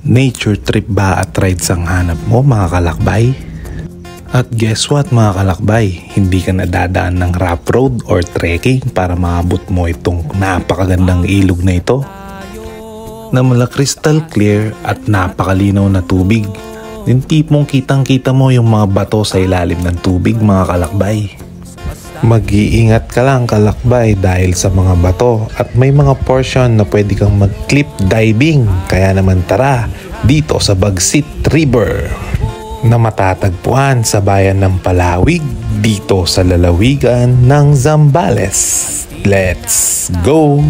Nature trip ba at rides ang hanap mo mga kalakbay? At guess what mga kalakbay, hindi ka nadadaan ng rough road or trekking para maabot mo itong napakagandang ilog na ito na mula crystal clear at napakalinaw na tubig. Yung tipong kitang kita mo yung mga bato sa ilalim ng tubig mga kalakbay. Mag-iingat ka lang kalakbay dahil sa mga bato at may mga portion na pwede kang mag-cliff diving. Kaya naman tara dito sa Bagsit River na matatagpuan sa bayan ng Palawig dito sa lalawigan ng Zambales. Let's go!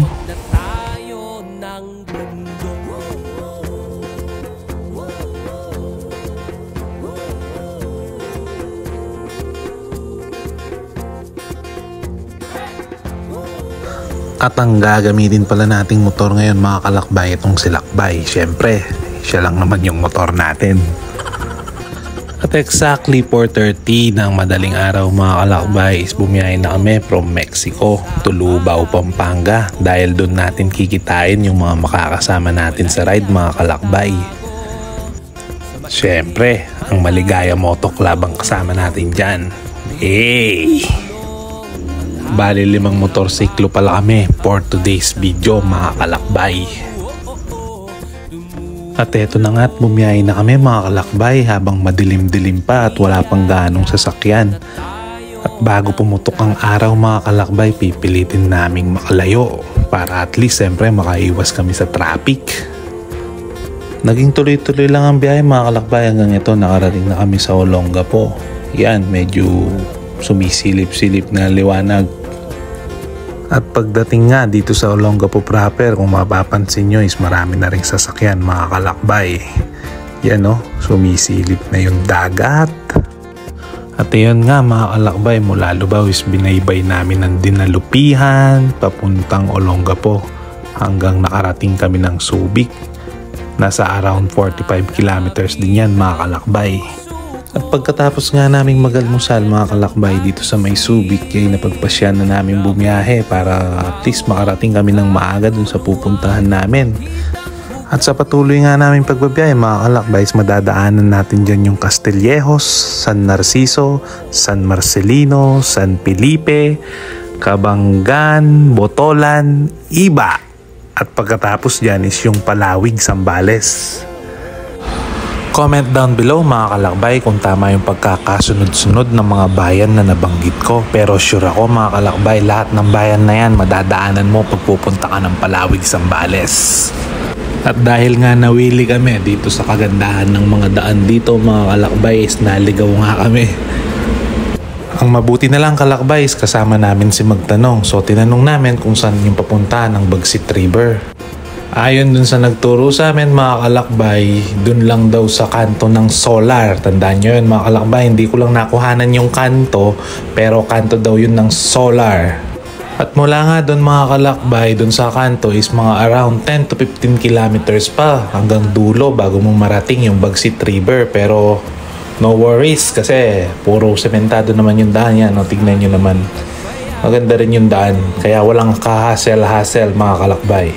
At ang gagamitin pala nating motor ngayon mga kalakbay, itong si Lakbay. Siyempre, siya lang naman yung motor natin. At exactly 4:30 ng madaling araw mga kalakbay is bumiyahe na kami from Mexico to Lubao, Pampanga. Dahil doon natin kikitain yung mga makakasama natin sa ride mga kalakbay. Siyempre, ang Maligaya Moto Club ang kasama natin dyan. Hey! Bali 5 motorsiklo pala kami for today's video mga kalakbay. At eto na nga at bumiyahe na kami mga kalakbay habang madilim-dilim pa at wala pang ganong sasakyan. At bago pumutok ang araw mga kalakbay, pipilitin naming makalayo para at least siyempre makaiwas kami sa traffic. Naging tuloy-tuloy lang ang biyahe mga kalakbay hanggang ito nakarating na kami sa Olongapo. Yan, medyo sumisilip-silip na liwanag. At pagdating nga dito sa Olongapo proper, kung mapapansin nyo is marami na ring sasakyan mga kalakbay. Yan o, sumisilip na yung dagat. At yun nga mga kalakbay, mula Lubao is binaybay namin ng Dinalupihan papuntang Olongapo hanggang nakarating kami ng Subic. Nasa around 45 kilometers din yan mga kalakbay. At pagkatapos nga naming mag-almusal mga kalakbay dito sa may Subic, ay napagpasyan na namin bumiyahe para at least makarating kami ng maaga dun sa pupuntahan namin. At sa patuloy nga namin pagbabiyahe mga kalakbay, madadaanan natin dyan yung Castillejos, San Narciso, San Marcelino, San Felipe, Kabanggan, Botolan, Iba. At pagkatapos dyan is yung Palawig, Zambales. Comment down below mga kalakbay kung tama yung pagkakasunod-sunod ng mga bayan na nabanggit ko. Pero sure ako mga kalakbay, lahat ng bayan na yan madadaanan mo pag pupunta ka ng Palawig, Zambales. At dahil nga nawili kami dito sa kagandahan ng mga daan dito mga kalakbay is naligaw nga kami. Ang mabuti na lang kalakbay is kasama namin si Magtanong. So tinanong namin kung saan yung papunta ng Bagsit River. Ayon dun sa nagturo sa amin mga kalakbay, dun lang daw sa kanto ng Solar. Tandaan nyo yun mga kalakbay, hindi ko lang nakuhanan yung kanto, pero kanto daw yun ng Solar. At mula nga dun mga kalakbay, dun sa kanto is mga around 10 to 15 kilometers pa hanggang dulo bago mo marating yung Bagsit River. Pero no worries kasi puro sementado naman yung daan yan. No? Tignan nyo naman, maganda rin yung daan, kaya walang kahasel-hasel mga kalakbay.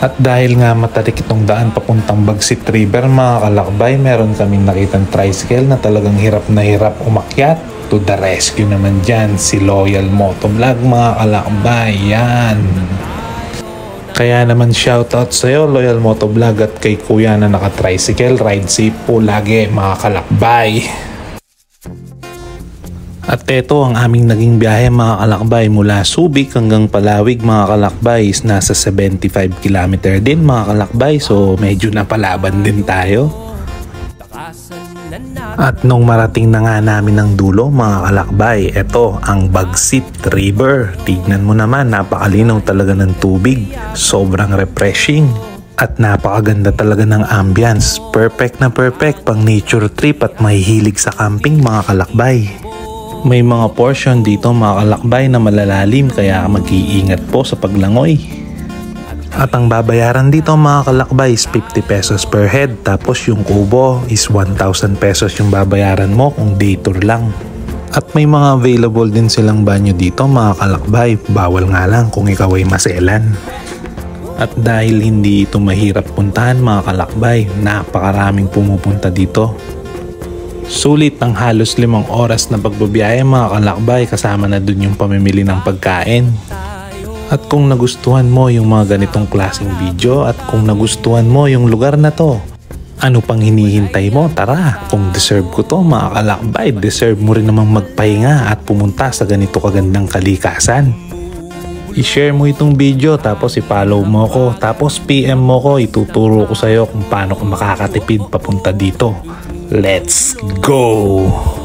At dahil nga matarik itong daan papuntang Bagsit River mga kalakbay, meron kaming nakitang tricycle na talagang hirap na hirap umakyat. To the rescue naman dyan si Loyal Motovlog mga kalakbay. Yan. Kaya naman shoutout sa'yo Loyal Motovlog at kay kuya na naka-tricycle. Ride safe po lagi mga kalakbay. At ito ang aming naging biyahe mga kalakbay mula Subic hanggang Palawig mga kalakbay is nasa 75 km din mga kalakbay. So medyo napalaban din tayo. At nung marating na nga namin ng dulo mga kalakbay, ito ang Bagsit River. Tignan mo naman, napakalinaw talaga ng tubig. Sobrang refreshing. At napakaganda talaga ng ambience. Perfect na perfect pang nature trip at mahihilig sa camping mga kalakbay. May mga portion dito mga kalakbay na malalalim kaya mag-iingat po sa paglangoy. At ang babayaran dito mga kalakbay is 50 pesos per head, tapos yung kubo is 1,000 pesos yung babayaran mo kung day tour lang. At may mga available din silang banyo dito mga kalakbay, bawal nga lang kung ikaw ay maselan. At dahil hindi ito mahirap puntahan mga kalakbay, napakaraming pumupunta dito. Sulit ang halos 5 oras na pagbabiyahe mga kalakbay, kasama na dun yung pamimili ng pagkain. At kung nagustuhan mo yung mga ganitong klaseng video at kung nagustuhan mo yung lugar na to, ano pang hinihintay mo? Tara, kung deserve ko to mga kalakbay, deserve mo rin namang magpahinga at pumunta sa ganito kagandang kalikasan. I-share mo itong video, tapos i-follow mo ko, tapos PM mo ko, ituturo ko sa'yo kung paano ka makakatipid papunta dito. Let's go!